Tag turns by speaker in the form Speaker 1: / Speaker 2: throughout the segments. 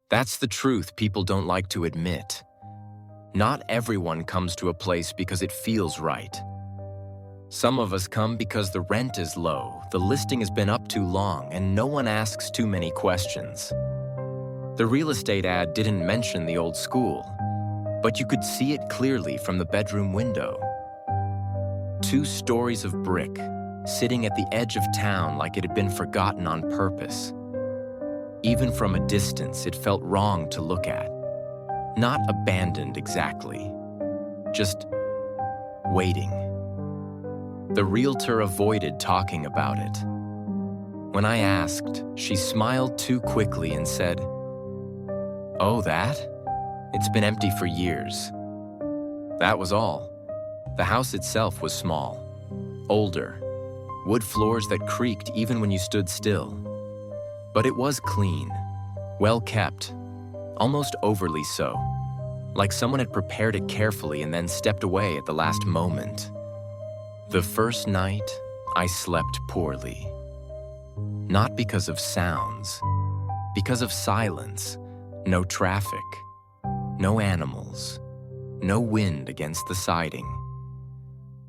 Speaker 1: That's the truth people don't like to admit. Not everyone comes to a place because it feels right. Some of us come because the rent is low, the listing has been up too long, and no one asks too many questions. The real estate ad didn't mention the old school, but you could see it clearly from the bedroom window. 2 stories of brick, sitting at the edge of town like it had been forgotten on purpose. Even from a distance, it felt wrong to look at. Not abandoned exactly, just waiting. The realtor avoided talking about it. When I asked, she smiled too quickly and said, "Oh, that? It's been empty for years." That was all. The house itself was small, older, wood floors that creaked even when you stood still. But it was clean, well kept, almost overly so, like someone had prepared it carefully and then stepped away at the last moment. The first night, I slept poorly. Not because of sounds, because of silence. No traffic, no animals, no wind against the siding.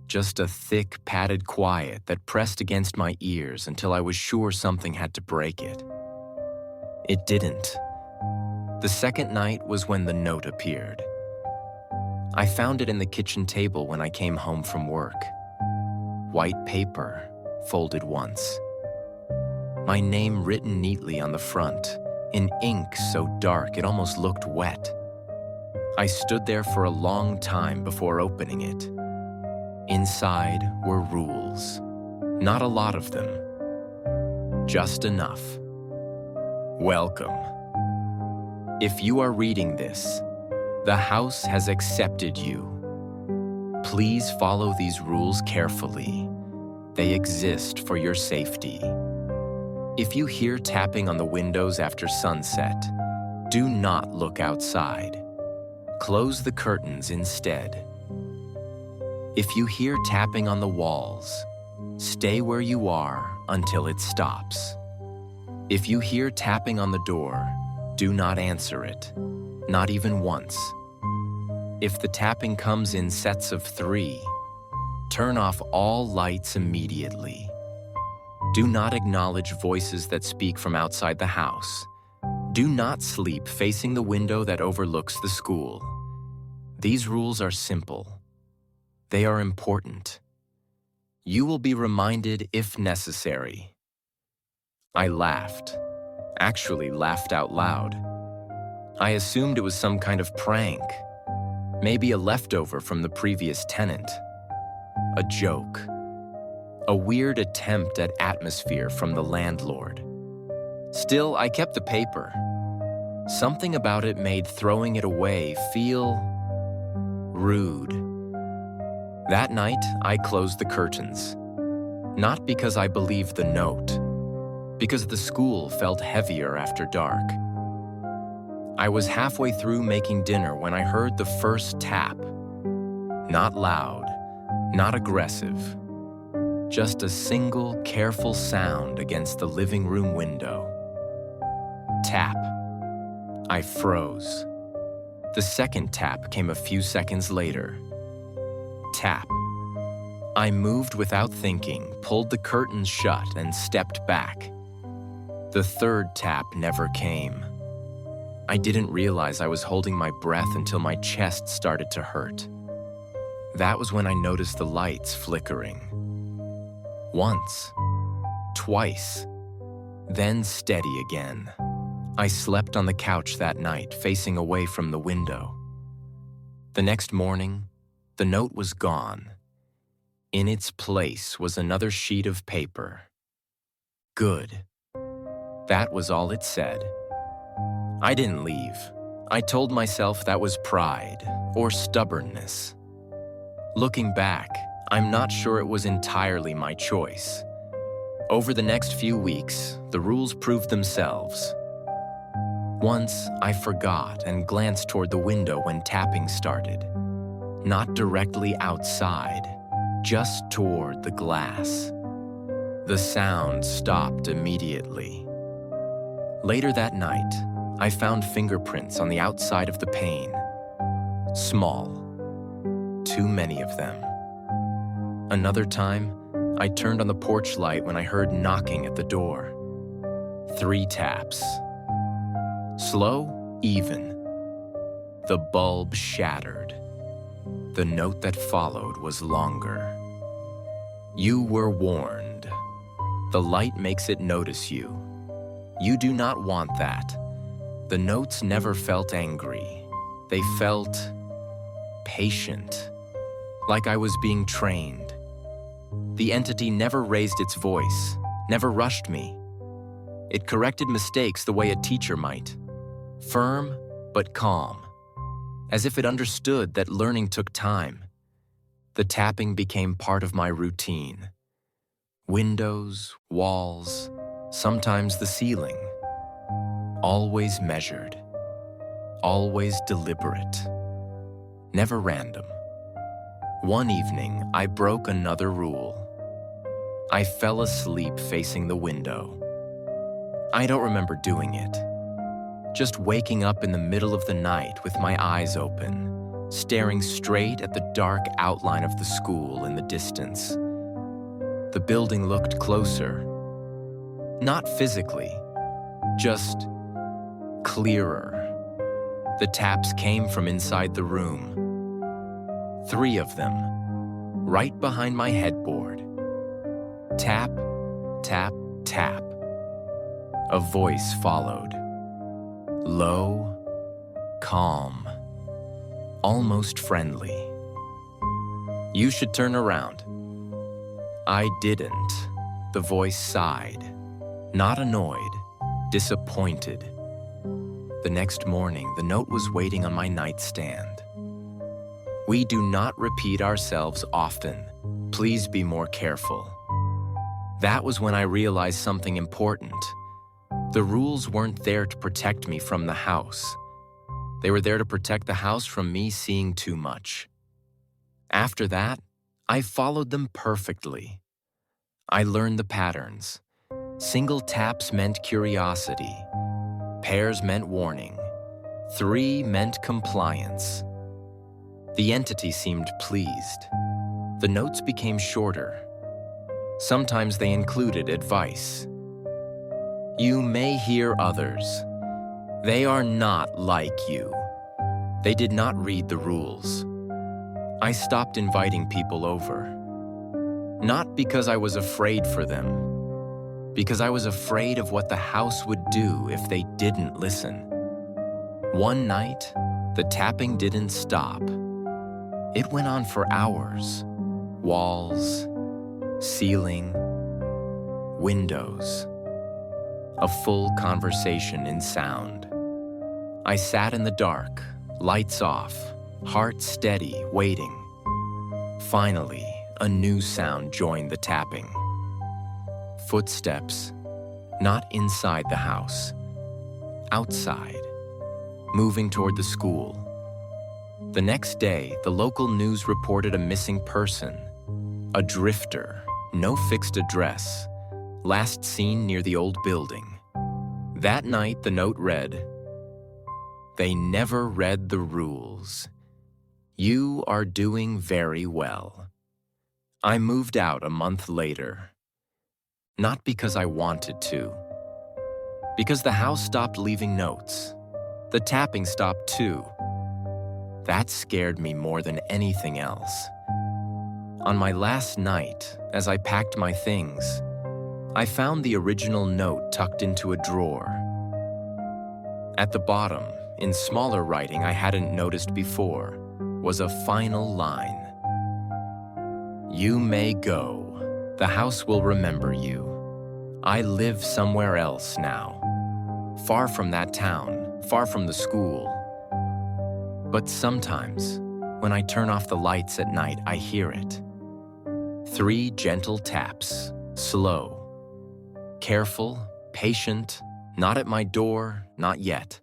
Speaker 1: Just a thick, padded quiet that pressed against my ears until I was sure something had to break it. It didn't. The second night was when the note appeared. I found it in the kitchen table when I came home from work. White paper, folded once. My name written neatly on the front, in ink so dark it almost looked wet. I stood there for a long time before opening it. Inside were rules. Not a lot of them. Just enough. Welcome. If you are reading this, the house has accepted you. Please follow these rules carefully. They exist for your safety. If you hear tapping on the windows after sunset, do not look outside. Close the curtains instead. If you hear tapping on the walls, stay where you are until it stops. If you hear tapping on the door, do not answer it, not even once. If the tapping comes in sets of 3, turn off all lights immediately. Do not acknowledge voices that speak from outside the house. Do not sleep facing the window that overlooks the school. These rules are simple. They are important. You will be reminded if necessary. I laughed, actually laughed out loud. I assumed it was some kind of prank, maybe a leftover from the previous tenant. A joke. A weird attempt at atmosphere from the landlord. Still, I kept the paper. Something about it made throwing it away feel rude. That night, I closed the curtains. Not because I believed the note, because the school felt heavier after dark. I was halfway through making dinner when I heard the first tap. Not loud, not aggressive. Just a single, careful sound against the living room window. Tap. I froze. The second tap came a few seconds later. Tap. I moved without thinking, pulled the curtains shut, and stepped back. The third tap never came. I didn't realize I was holding my breath until my chest started to hurt. That was when I noticed the lights flickering. Once, twice, then steady again. I slept on the couch that night, facing away from the window. The next morning, the note was gone. In its place was another sheet of paper. Good. That was all it said. I didn't leave. I told myself that was pride or stubbornness. Looking back, I'm not sure it was entirely my choice. Over the next few weeks, the rules proved themselves. Once, I forgot and glanced toward the window when tapping started. Not directly outside, just toward the glass. The sound stopped immediately. Later that night, I found fingerprints on the outside of the pane. Small. Too many of them. Another time, I turned on the porch light when I heard knocking at the door. 3 taps. Slow, even. The bulb shattered. The note that followed was longer. You were warned. The light makes it notice you. You do not want that. The notes never felt angry. They felt patient, like I was being trained. The entity never raised its voice, never rushed me. It corrected mistakes the way a teacher might. Firm, but calm. As if it understood that learning took time. The tapping became part of my routine. Windows, walls, sometimes the ceiling. Always measured. Always deliberate. Never random. One evening, I broke another rule. I fell asleep facing the window. I don't remember doing it. Just waking up in the middle of the night with my eyes open, staring straight at the dark outline of the school in the distance. The building looked closer. Not physically, just clearer. The taps came from inside the room. 3 of them, right behind my headboard. Tap, tap, tap. A voice followed. Low, calm, almost friendly. You should turn around. I didn't. The voice sighed. Not annoyed, disappointed. The next morning, the note was waiting on my nightstand. We do not repeat ourselves often. Please be more careful. That was when I realized something important. The rules weren't there to protect me from the house. They were there to protect the house from me seeing too much. After that, I followed them perfectly. I learned the patterns. Single taps meant curiosity. Pairs meant warning. 3 meant compliance. The entity seemed pleased. The notes became shorter. Sometimes they included advice. You may hear others. They are not like you. They did not read the rules. I stopped inviting people over. Not because I was afraid for them, because I was afraid of what the house would do if they didn't listen. One night, the tapping didn't stop. It went on for hours. Walls, ceiling, windows. A full conversation in sound. I sat in the dark, lights off, heart steady, waiting. Finally, a new sound joined the tapping. Footsteps, not inside the house, outside, moving toward the school. The next day, the local news reported a missing person, a drifter, no fixed address, last seen near the old building. That night, the note read, "They never read the rules. You are doing very well." I moved out a month later. Not because I wanted to. Because the house stopped leaving notes. The tapping stopped too. That scared me more than anything else. On my last night, as I packed my things, I found the original note tucked into a drawer. At the bottom, in smaller writing I hadn't noticed before, was a final line. You may go. The house will remember you. I live somewhere else now. Far from that town, far from the school. But sometimes, when I turn off the lights at night, I hear it. 3 gentle taps, slow. Careful, patient, not at my door, not yet.